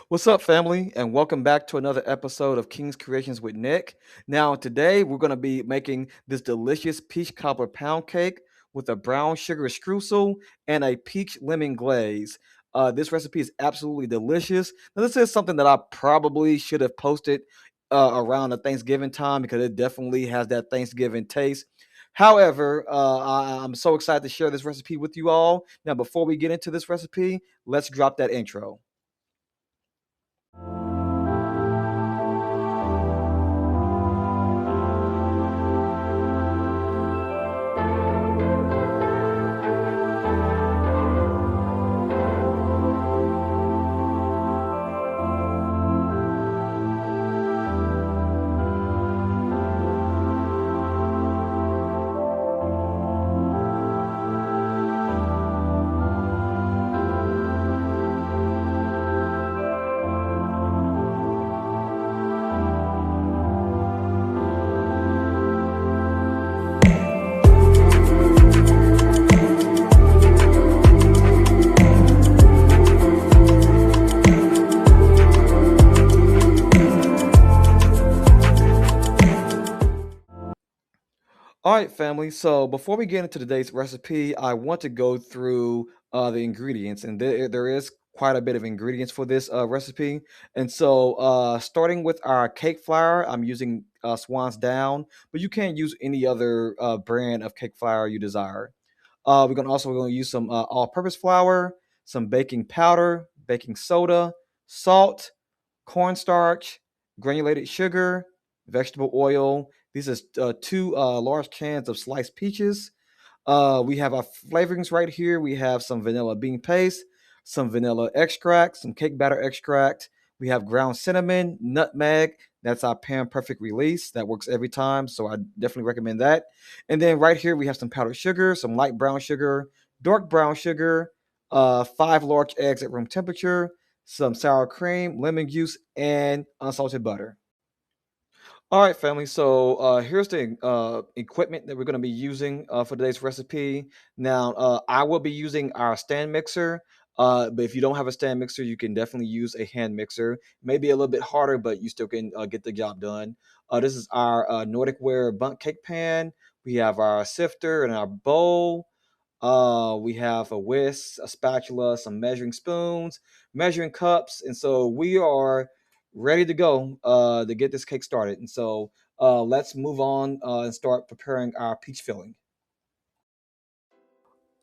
What's up, family, and welcome back to another episode of King's Creations with Nick. Now, today we're going to be making this delicious peach cobbler pound cake with a brown sugar streusel and a peach lemon glaze. This recipe is absolutely delicious. Now, this is something that I probably should have posted around the Thanksgiving time because it definitely has that Thanksgiving taste. However, I'm so excited to share this recipe with you all. Now, before we get into this recipe, let's drop that intro. All right, family. So before we get into today's recipe, I want to go through the ingredients, and there is quite a bit of ingredients for this recipe. And so, starting with our cake flour, I'm using Swan's Down, but you can use any other brand of cake flour you desire. We're going to use some all-purpose flour, some baking powder, baking soda, salt, cornstarch, granulated sugar, vegetable oil. These are two large cans of sliced peaches. We have our flavorings right here. We have some vanilla bean paste, some vanilla extract, some cake batter extract. We have ground cinnamon, nutmeg. That's our pan perfect release. That works every time. So I definitely recommend that. And then right here, we have some powdered sugar, some light brown sugar, dark brown sugar, five large eggs at room temperature, some sour cream, lemon juice, and unsalted butter. All right, family. So here's the equipment that we're going to be using for today's recipe. Now, I will be using our stand mixer. But if you don't have a stand mixer, you can definitely use a hand mixer. Maybe a little bit harder, but you still can get the job done. This is our Nordic Ware bundt cake pan. We have our sifter and our bowl. We have a whisk, a spatula, some measuring spoons, measuring cups, and so we are ready to go to get this cake started. And so let's move on and start preparing our peach filling.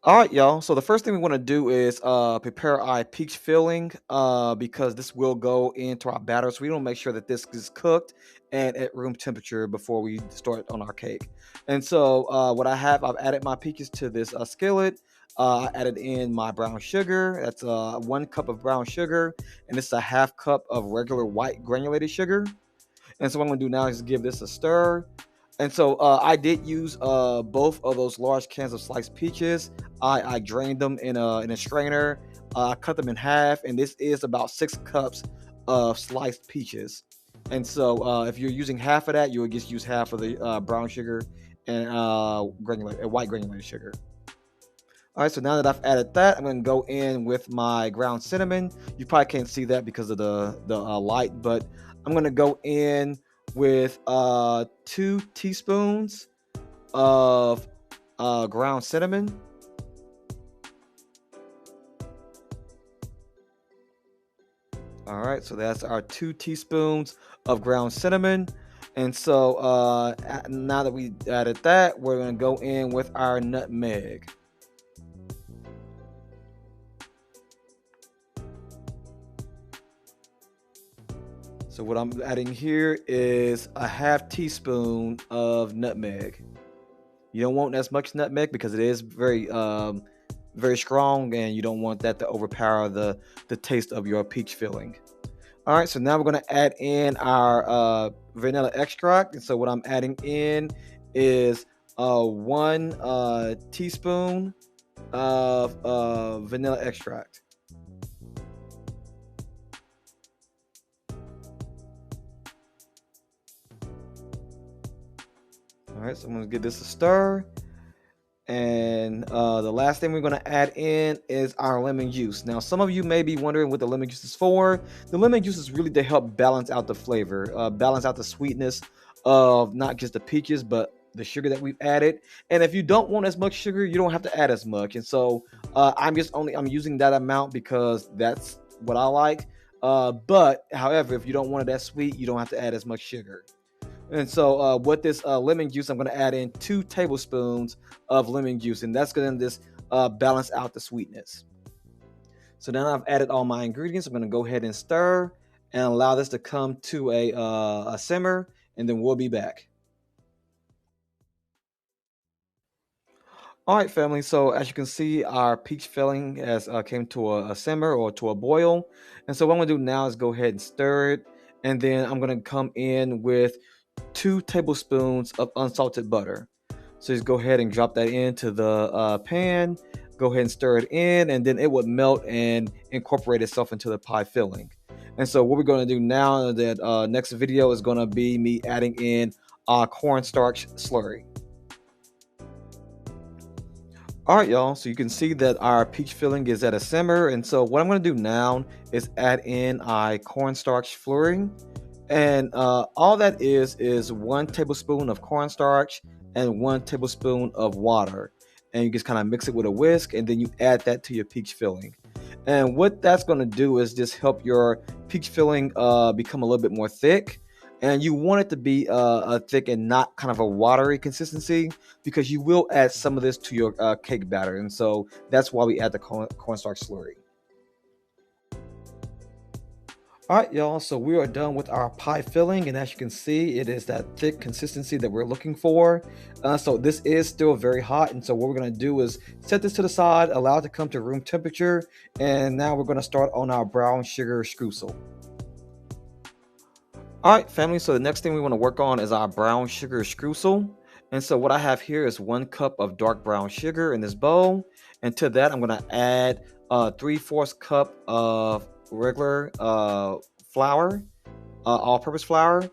All right, y'all. So the first thing we want to do is prepare our peach filling because this will go into our batter. So we want to make sure that this is cooked and at room temperature before we start on our cake. And so what I have, I've added my peaches to this skillet. I added in my brown sugar. That's 1 cup of brown sugar, and it's a half cup of regular white granulated sugar. And so what I'm gonna do now is give this a stir. And so I did use both of those large cans of sliced peaches. I drained them in a strainer. I cut them in half, and this is about 6 cups of sliced peaches. And so if you're using half of that, you would just use half of the brown sugar and white granulated sugar. All right, so now that I've added that, I'm going to go in with my ground cinnamon. You probably can't see that because of the light, but I'm going to go in with 2 teaspoons of ground cinnamon. All right, so that's our 2 teaspoons of ground cinnamon. And so now that we added that, we're going to go in with our nutmeg. So what I'm adding here is a half teaspoon of nutmeg. You don't want as much nutmeg because it is very strong, and you don't want that to overpower the taste of your peach filling. All right, so now we're going to add in our vanilla extract. And so what I'm adding in is 1 teaspoon of vanilla extract. All right, so I'm going to give this a stir. And the last thing we're going to add in is our lemon juice. Now, some of you may be wondering what the lemon juice is for. The lemon juice is really to help balance out the flavor, balance out the sweetness of not just the peaches, but the sugar that we've added. And if you don't want as much sugar, you don't have to add as much. And so I'm using that amount because that's what I like. But however, if you don't want it that sweet, you don't have to add as much sugar. And so with this lemon juice, I'm going to add in 2 tablespoons of lemon juice, and that's going to just balance out the sweetness. So now I've added all my ingredients. I'm going to go ahead and stir and allow this to come to a simmer, and then we'll be back. All right, family. So as you can see, our peach filling has came to a simmer or to a boil. And so what I'm going to do now is go ahead and stir it. And then I'm going to come in with 2 tablespoons of unsalted butter. So just go ahead and drop that into the pan. Go ahead and stir it in, and then it would melt and incorporate itself into the pie filling. And so what we're going to do now, that next video is going to be me adding in cornstarch slurry. All right, y'all, so you can see that our peach filling is at a simmer. And so what I'm going to do now is add in our cornstarch slurry. And all that is 1 tablespoon of cornstarch and 1 tablespoon of water. And you just kind of mix it with a whisk, and then you add that to your peach filling. And what that's going to do is just help your peach filling become a little bit more thick. And you want it to be thick and not kind of a watery consistency, because you will add some of this to your cake batter. And so that's why we add the cornstarch slurry. All right, y'all, so we are done with our pie filling, and as you can see, it is that thick consistency that we're looking for. So this is still very hot, and so what we're going to do is set this to the side, allow it to come to room temperature, and now we're going to start on our brown sugar streusel. All right, family, so the next thing we want to work on is our brown sugar streusel. And so what I have here is 1 cup of dark brown sugar in this bowl, and to that I'm going to add 3/4 cup of regular flour, all-purpose flour.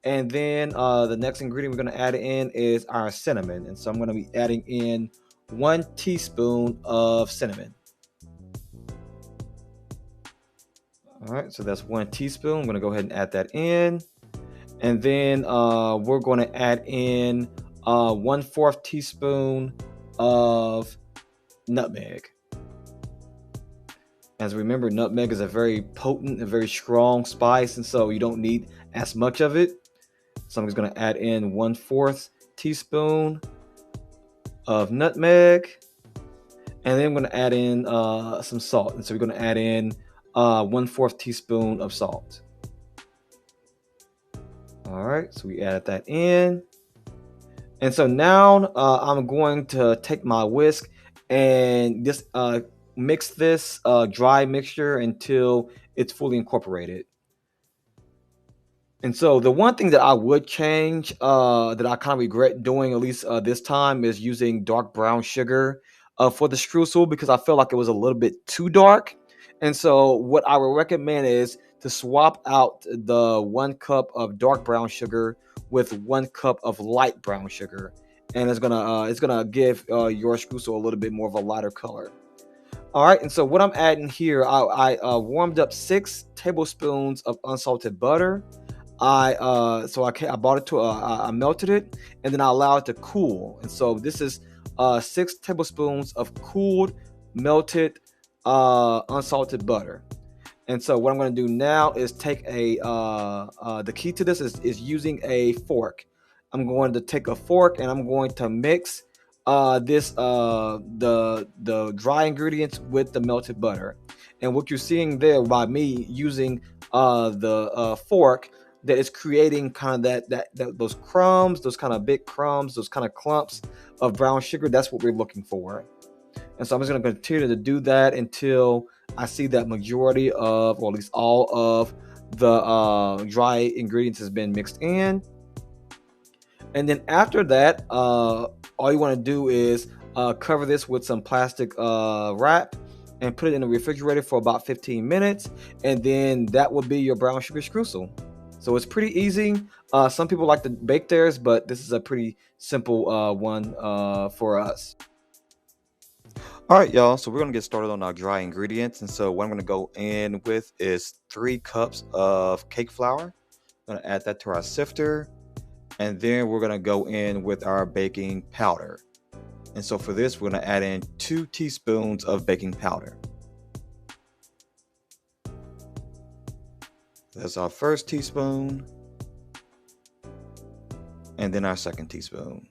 And then the next ingredient we're going to add in is our cinnamon. And so I'm going to be adding in 1 teaspoon of cinnamon. All right, so that's 1 teaspoon. I'm going to go ahead and add that in. And then we're going to add in 1/4 teaspoon of nutmeg. As remember, nutmeg is a very potent and very strong spice, and so you don't need as much of it. So I'm just going to add in 1/4 teaspoon of nutmeg, and then I'm going to add in some salt. And so we're going to add in 1/4 teaspoon of salt. All right, so we added that in. And so now I'm going to take my whisk and just mix this dry mixture until it's fully incorporated. And so the one thing that I would change, that I kind of regret doing, at least this time, is using dark brown sugar for the streusel, because I felt like it was a little bit too dark. And so what I would recommend is to swap out the 1 cup of dark brown sugar with 1 cup of light brown sugar, and it's gonna give your streusel a little bit more of a lighter color. All right, and so what I'm adding here, I warmed up 6 tablespoons of unsalted butter. I bought it to I melted it, and then I allowed it to cool. And so this is 6 tablespoons of cooled melted unsalted butter. And so what I'm going to do now is take the key to this is using a fork. I'm going to take a fork and I'm going to mix the dry ingredients with the melted butter. And what you're seeing there by me using the fork, that is creating kind of those crumbs, those kind of big crumbs, those kind of clumps of brown sugar. That's what we're looking for. And so I'm just going to continue to do that until I see that majority of, or at least all of the dry ingredients has been mixed in. And then after that, all you want to do is cover this with some plastic wrap and put it in the refrigerator for about 15 minutes. And then that will be your brown sugar streusel. So it's pretty easy. Some people like to bake theirs, but this is a pretty simple one for us. All right, y'all. So we're gonna get started on our dry ingredients, and so what I'm gonna go in with is 3 cups of cake flour. I'm gonna add that to our sifter, and then we're gonna go in with our baking powder. And so for this, we're gonna add in 2 teaspoons of baking powder. That's our first teaspoon, and then our second teaspoon.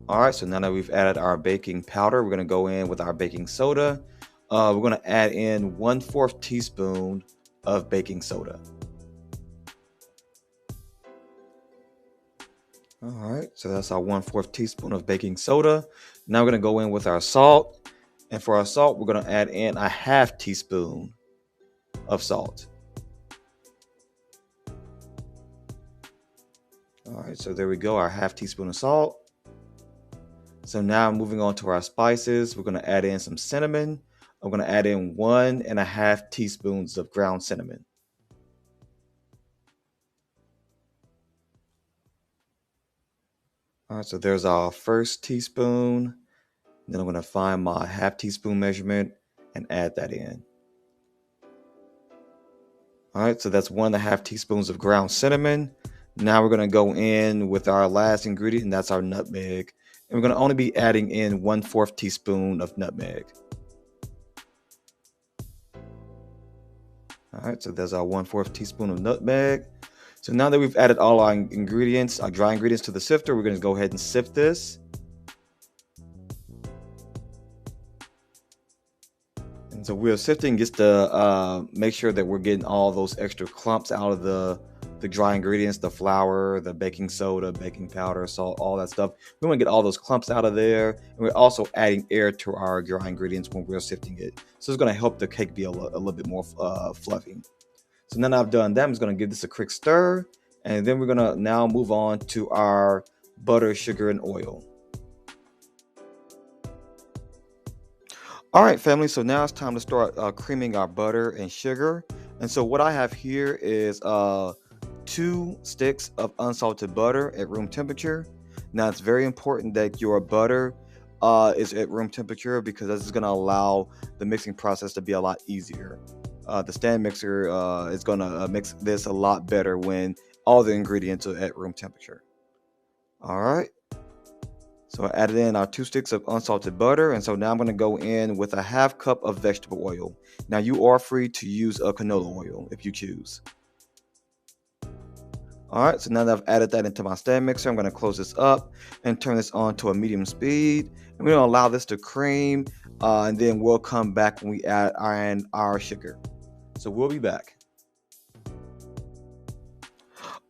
All right, so now that we've added our baking powder, we're gonna go in with our baking soda. We're gonna add in 1/4 teaspoon of baking soda. All right, so that's our 1/4 teaspoon of baking soda. Now we're gonna go in with our salt, and for our salt, we're gonna add in a 1/2 teaspoon of salt. All right, so there we go, our 1/2 teaspoon of salt. So now moving on to our spices, we're gonna add in some cinnamon. I'm gonna add in 1.5 teaspoons of ground cinnamon. All right, so there's our first teaspoon. Then I'm gonna find my 1/2 teaspoon measurement and add that in. All right, so that's 1.5 teaspoons of ground cinnamon. Now we're gonna go in with our last ingredient, and that's our nutmeg. And we're gonna only be adding in 1/4 teaspoon of nutmeg. All right, so there's our 1/4 teaspoon of nutmeg. So now that we've added all our ingredients, our dry ingredients to the sifter, we're gonna go ahead and sift this. And so we're sifting just to make sure that we're getting all those extra clumps out of the dry ingredients, the flour, the baking soda, baking powder, salt, all that stuff. We want to get all those clumps out of there. And we're also adding air to our dry ingredients when we're sifting it. So it's going to help the cake be a little bit more fluffy. So now that I've done that, I'm just going to give this a quick stir. And then we're going to now move on to our butter, sugar, and oil. All right, family, so now it's time to start creaming our butter and sugar. And so what I have here is 2 sticks of unsalted butter at room temperature. Now it's very important that your butter is at room temperature because this is going to allow the mixing process to be a lot easier. The stand mixer is going to mix this a lot better when all the ingredients are at room temperature. All right. So I added in our 2 sticks of unsalted butter, and so now I'm going to go in with a 1/2 cup of vegetable oil. Now you are free to use a canola oil if you choose. All right, so now that I've added that into my stand mixer, I'm going to close this up and turn this on to a medium speed. And we're going to allow this to cream, and then we'll come back when we add our sugar. So we'll be back.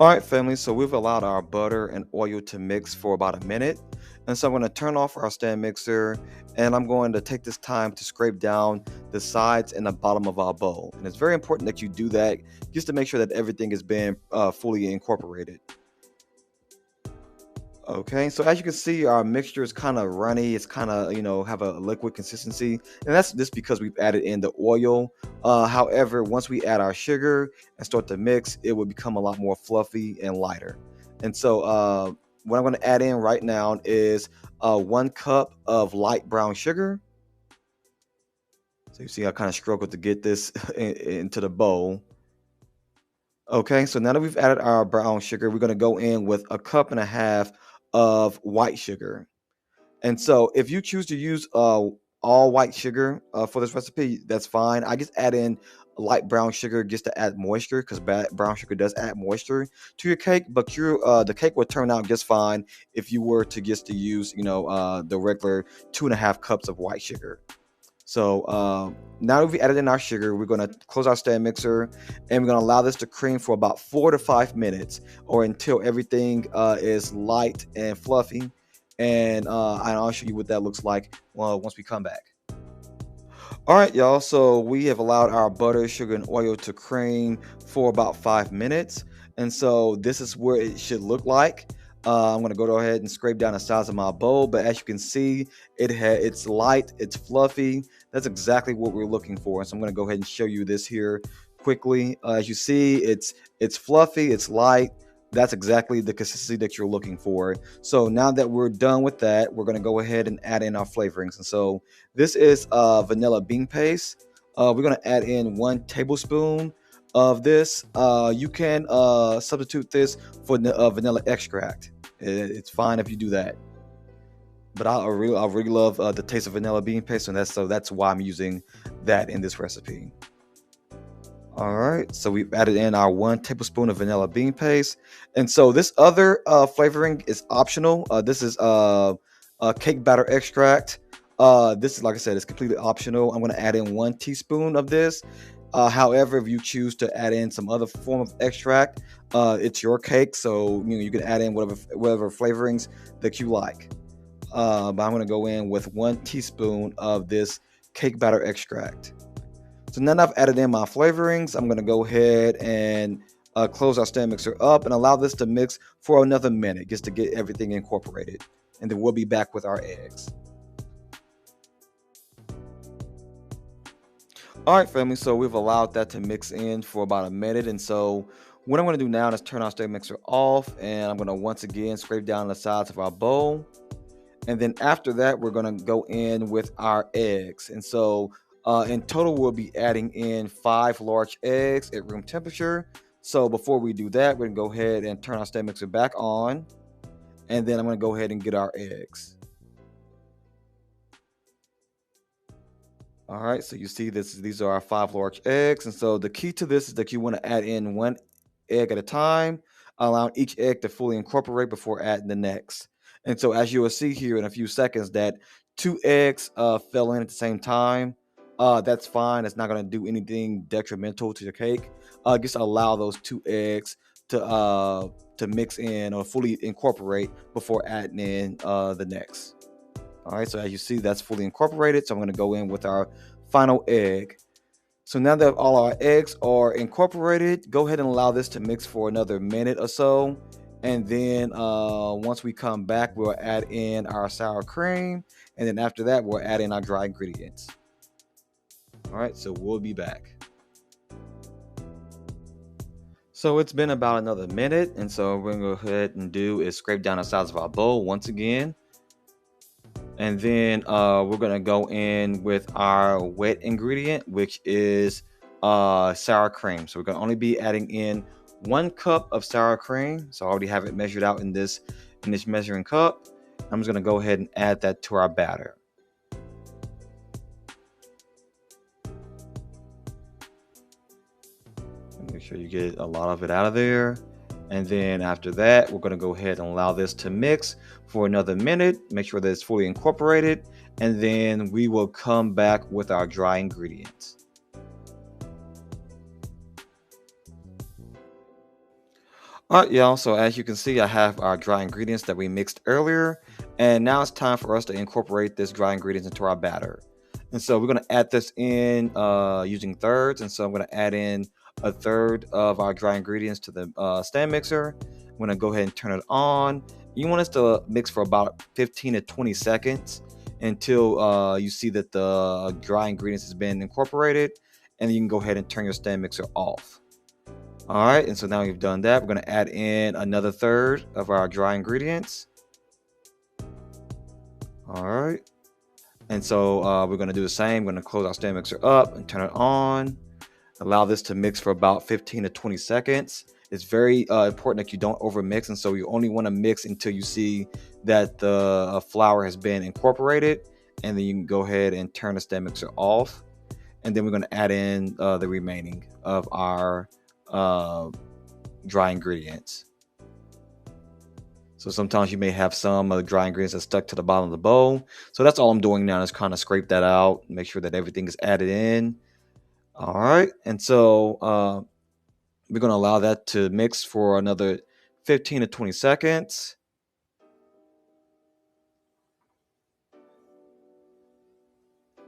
All right, family, so we've allowed our butter and oil to mix for about a minute. And so I'm going to turn off our stand mixer, and I'm going to take this time to scrape down the sides and the bottom of our bowl. And it's very important that you do that just to make sure that everything is being fully incorporated. Okay, so as you can see, our mixture is kind of runny. It's kind of, have a liquid consistency. And that's just because we've added in the oil. However, once we add our sugar and start to mix, it will become a lot more fluffy and lighter. And so what I'm going to add in right now is 1 cup of light brown sugar. So you see I kind of struggled to get this into the bowl. Okay, so now that we've added our brown sugar, we're going to go in with 1.5 cups of white sugar. And so if you choose to use all white sugar for this recipe, that's fine. I just add in light brown sugar just to add moisture because brown sugar does add moisture to your cake. But the cake would turn out just fine if you were to just to use, the regular 2.5 cups of white sugar. So now that we've added in our sugar, we're going to close our stand mixer and we're going to allow this to cream for about 4 to 5 minutes or until everything is light and fluffy. And I'll show you what that looks like once we come back. All right, y'all. So we have allowed our butter, sugar, and oil to cream for about 5 minutes. And so this is where it should look like. I'm going to go ahead and scrape down the sides of my bowl. But as you can see, it's light, it's fluffy. That's exactly what we're looking for. So I'm going to go ahead and show you this here quickly. As you see, it's fluffy, it's light. That's exactly the consistency that you're looking for. So now that we're done with that, we're going to go ahead and add in our flavorings. And so this is vanilla bean paste. We're going to add in 1 tablespoon of this. You can substitute this for vanilla extract. It's fine if you do that. But I really love the taste of vanilla bean paste, and that's why I'm using that in this recipe. All right, so we've added in our 1 tablespoon of vanilla bean paste, and so this other flavoring is optional. This is cake batter extract. This is, like I said, it's completely optional. I'm going to add in 1 teaspoon of this. However, if you choose to add in some other form of extract, it's your cake, so you can add in whatever flavorings that you like. But I'm going to go in with 1 teaspoon of this cake batter extract. So now that I've added in my flavorings, I'm going to go ahead and close our stand mixer up and allow this to mix for another minute just to get everything incorporated. And then we'll be back with our eggs. All right, family, so we've allowed that to mix in for about a minute. And so what I'm going to do now is turn our stand mixer off, and I'm going to once again scrape down the sides of our bowl. And then after that, we're going to go in with our eggs. And so in total, we'll be adding in 5 large eggs at room temperature. So before we do that, we're going to go ahead and turn our stand mixer back on. And then I'm going to go ahead and get our eggs. All right, so you see these are our 5 large eggs. And so the key to this is that you want to add in 1 egg at a time, allowing each egg to fully incorporate before adding the next. And so as you will see here in a few seconds that 2 eggs fell in at the same time. That's fine. It's not going to do anything detrimental to your cake. Just allow those 2 eggs to mix in or fully incorporate before adding in the next. All right, so as you see, that's fully incorporated. So I'm going to go in with our final egg. So now that all our eggs are incorporated, go ahead and allow this to mix for another minute or so. And then once we come back, we'll add in our sour cream. And then after that, we'll add in our dry ingredients. All right, so we'll be back. So it's been about another minute. And so what we're going to go ahead and do is scrape down the sides of our bowl once again. And then we're going to go in with our wet ingredient, which is sour cream. So we're going to only be adding in 1 cup of sour cream. So I already have it measured out in this measuring cup. I'm just going to go ahead and add that to our batter. Make sure you get a lot of it out of there. And then after that, we're going to go ahead and allow this to mix for another minute. Make sure that it's fully incorporated. And then we will come back with our dry ingredients. All right, y'all. So as you can see, I have our dry ingredients that we mixed earlier. And now it's time for us to incorporate this dry ingredients into our batter. And so we're going to add this in using thirds. And so I'm going to add in 1/3 of our dry ingredients to the stand mixer. I'm going to go ahead and turn it on. You want us to mix for about 15 to 20 seconds until you see that the dry ingredients has been incorporated. And then you can go ahead and turn your stand mixer off. All right, and so now we've done that. We're going to add in another 1/3 of our dry ingredients. All right. And so we're going to do the same. We're going to close our stand mixer up and turn it on. Allow this to mix for about 15 to 20 seconds. It's very important that you don't over mix. And so you only want to mix until you see that the flour has been incorporated. And then you can go ahead and turn the stand mixer off. And then we're going to add in the remaining of our dry ingredients. So sometimes you may have some of the dry ingredients that's stuck to the bottom of the bowl. So that's all I'm doing now is kind of scrape that out, make sure that everything is added in. All right, and so we're going to allow that to mix for another 15 to 20 seconds.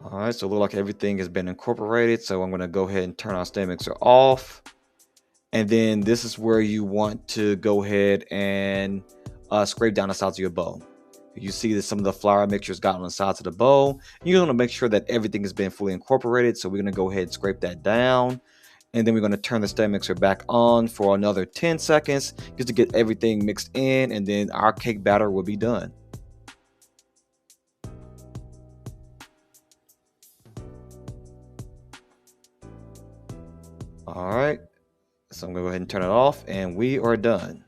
All right, so it looks like everything has been incorporated. So I'm going to go ahead and turn our stand mixer off. And then this is where you want to go ahead and scrape down the sides of your bowl. You see that some of the flour mixtures got on the sides of the bowl. You want to make sure that everything has been fully incorporated. So we're going to go ahead and scrape that down. And then we're going to turn the stand mixer back on for another 10 seconds just to get everything mixed in, and then our cake batter will be done. All right, so I'm going to go ahead and turn it off, and we are done.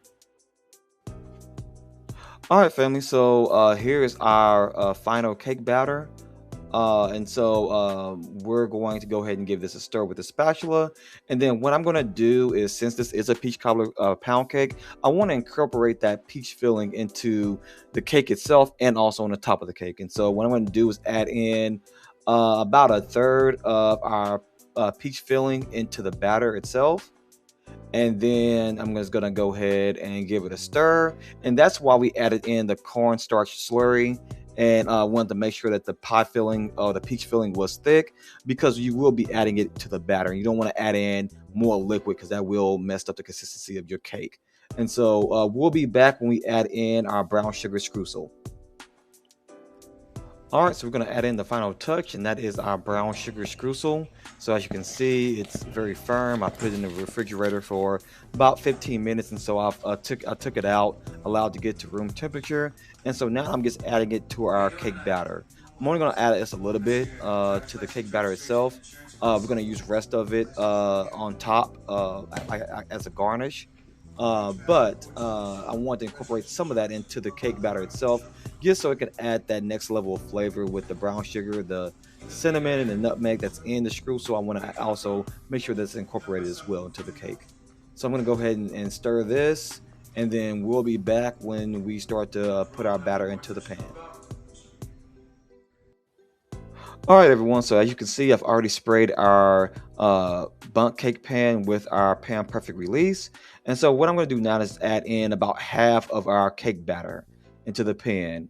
All right, family, so here is our final cake batter. We're going to go ahead and give this a stir with a spatula. And then what I'm going to do is, since this is a peach cobbler pound cake, I want to incorporate that peach filling into the cake itself and also on the top of the cake. And so what I'm going to do is add in about a third of our peach filling into the batter itself. And then I'm just gonna go ahead and give it a stir, and that's why we added in the cornstarch slurry. And I wanted to make sure that the pie filling or the peach filling was thick, because you will be adding it to the batter. You don't want to add in more liquid, because that will mess up the consistency of your cake. And so we'll be back when we add in our brown sugar streusel. All right, so we're going to add in the final touch, and that is our brown sugar streusel. So as you can see, it's very firm. I put it in the refrigerator for about 15 minutes, and so I took it out, allowed to get to room temperature. And so now I'm just adding it to our cake batter. I'm only going to add just a little bit to the cake batter itself. We're going to use rest of it on top as a garnish. But I want to incorporate some of that into the cake batter itself, just so it can add that next level of flavor with the brown sugar, the cinnamon, and the nutmeg that's in the streusel. I want to also make sure that's incorporated as well into the cake. So I'm going to go ahead and stir this, and then we'll be back when we start to put our batter into the pan. All right, everyone, so as you can see, I've already sprayed our bundt cake pan with our pan perfect release. And so what I'm going to do now is add in about half of our cake batter into the pan.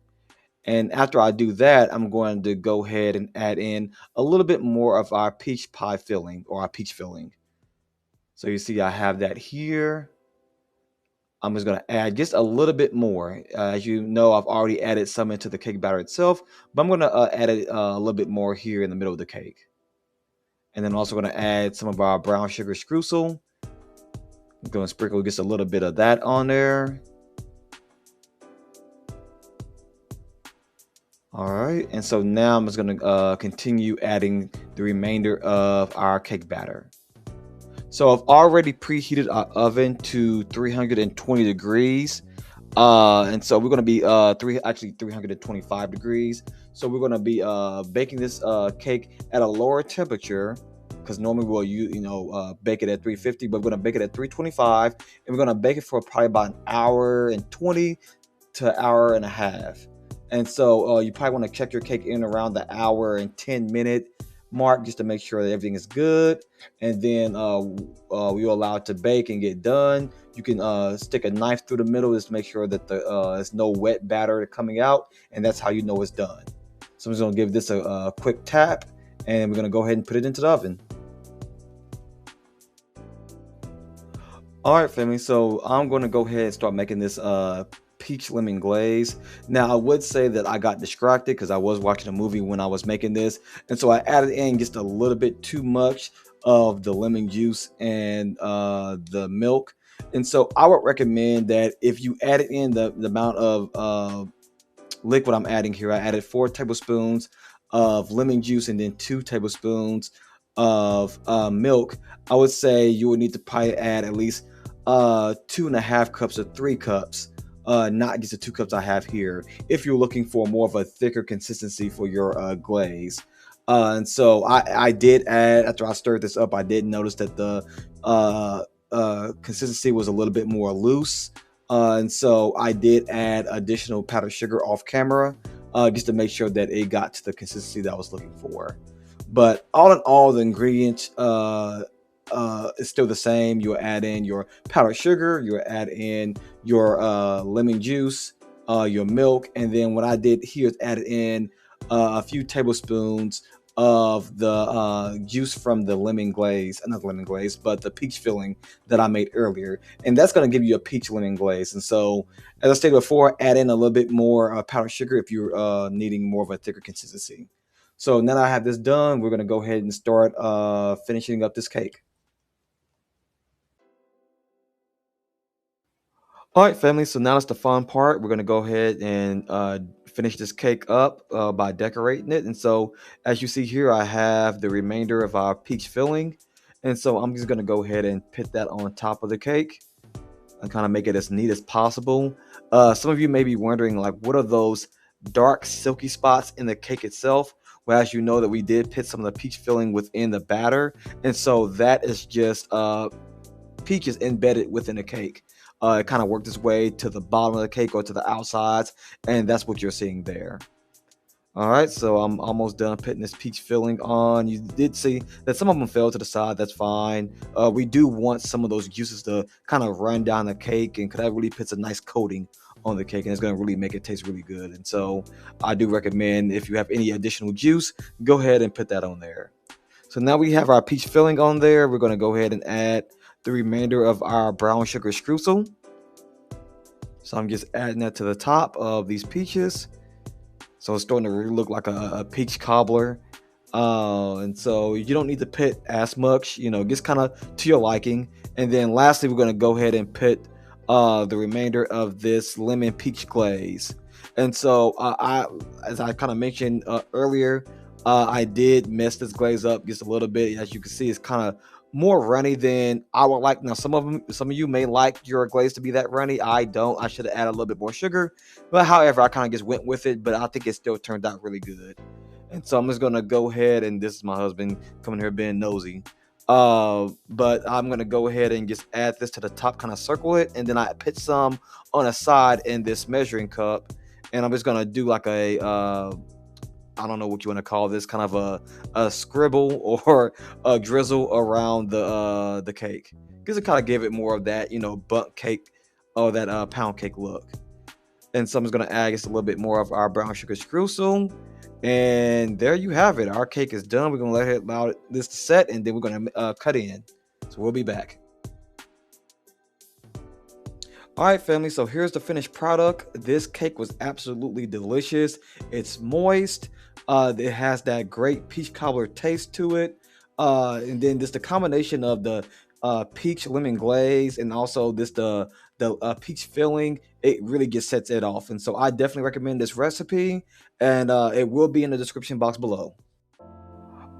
And after I do that, I'm going to go ahead and add in a little bit more of our peach pie filling, or our peach filling. So you see I have that here. I'm just going to add just a little bit more. As you know, I've already added some into the cake batter itself, but I'm going to add it a little bit more here in the middle of the cake. And then I'm also going to add some of our brown sugar streusel. I'm going to sprinkle just a little bit of that on there. All right, and so now I'm just going to continue adding the remainder of our cake batter. So I've already preheated our oven to 320 degrees. And so we're going to be 325 degrees. So we're going to be baking this cake at a lower temperature, because normally we'll bake it at 350, but we're going to bake it at 325, and we're going to bake it for probably about an hour and 20 to an hour and a half. And so you probably want to check your cake in around the hour and 10-minute mark, just to make sure that everything is good. And then you're allowed to bake and get done. You can stick a knife through the middle just to make sure that there's no wet batter coming out, and that's how you know it's done. So I'm just going to give this a quick tap, and we're going to go ahead and put it into the oven. All right, family, so I'm going to go ahead and start making this peach lemon glaze. Now, I would say that I got distracted because I was watching a movie when I was making this, and so I added in just a little bit too much of the lemon juice and the milk. And so I would recommend that if you added in the amount of liquid I'm adding here, I added 4 tablespoons of lemon juice and then 2 tablespoons of milk. I would say you would need to probably add at least 2.5 cups or 3 cups, not just the 2 cups I have here, if you're looking for more of a thicker consistency for your glaze. And so I did add, after I stirred this up, I did notice that the consistency was a little bit more loose. And so I did add additional powdered sugar off camera, just to make sure that it got to the consistency that I was looking for. But all in all, the ingredients is still the same. You'll add in your powdered sugar, you'll add in your lemon juice, your milk, and then what I did here is add in a few tablespoons of the juice from the lemon glaze, not the lemon glaze, but the peach filling that I made earlier. And that's going to give you a peach lemon glaze. And so, as I stated before, add in a little bit more powdered sugar if you're needing more of a thicker consistency. So now that I have this done, we're going to go ahead and start finishing up this cake. All right, family. So now that's the fun part. We're gonna go ahead and finish this cake up by decorating it. And so, as you see here, I have the remainder of our peach filling, and so I'm just gonna go ahead and put that on top of the cake and kind of make it as neat as possible. Some of you may be wondering, like, what are those dark, silky spots in the cake itself? Well, as you know, that we did put some of the peach filling within the batter, and so that is just peaches embedded within the cake. It kind of worked its way to the bottom of the cake or to the outsides, and that's what you're seeing there. All right, so I'm almost done putting this peach filling on. You did see that some of them fell to the side. That's fine. We do want some of those juices to kind of run down the cake, and that really puts a nice coating on the cake, and it's going to really make it taste really good. And so I do recommend, if you have any additional juice, go ahead and put that on there. So now we have our peach filling on there. We're going to go ahead and add the remainder of our brown sugar streusel. So I'm just adding that to the top of these peaches. So it's starting to really look like a peach cobbler. And so you don't need to put as much, just kind of to your liking. And then lastly, we're going to go ahead and put the remainder of this lemon peach glaze. And so as I kind of mentioned earlier, I did mess this glaze up just a little bit. As you can see, it's kind of more runny than I would like. Now, some of you may like your glaze to be that runny. I don't. I should have added a little bit more sugar. But however, I kind of just went with it. But I think it still turned out really good. And so I'm just gonna go ahead, and this is my husband coming here being nosy. But I'm gonna go ahead and just add this to the top, kind of circle it, and then I put some on a side in this measuring cup, and I'm just gonna do like a I don't know what you want to call this, kind of a scribble or a drizzle around the cake, because it kind of gave it more of that bundt cake or that pound cake look. And so I'm just gonna add just a little bit more of our brown sugar streusel. And there you have it. Our cake is done. We're gonna let it allow this to set, and then we're gonna cut in. So we'll be back. All right, family. So here's the finished product. This cake was absolutely delicious. It's moist. It has that great peach cobbler taste to it. And then just the combination of the peach lemon glaze and also this the peach filling. It really just sets it off. And so I definitely recommend this recipe, and it will be in the description box below.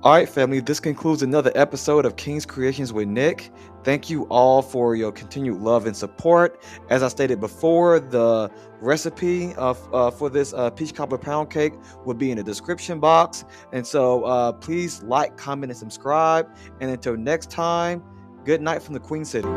All right, family, this concludes another episode of King's Creations with Nick. Thank you all for your continued love and support. As I stated before, the recipe for this peach cobbler pound cake will be in the description box. And so please like, comment, and subscribe. And until next time, good night from the Queen City.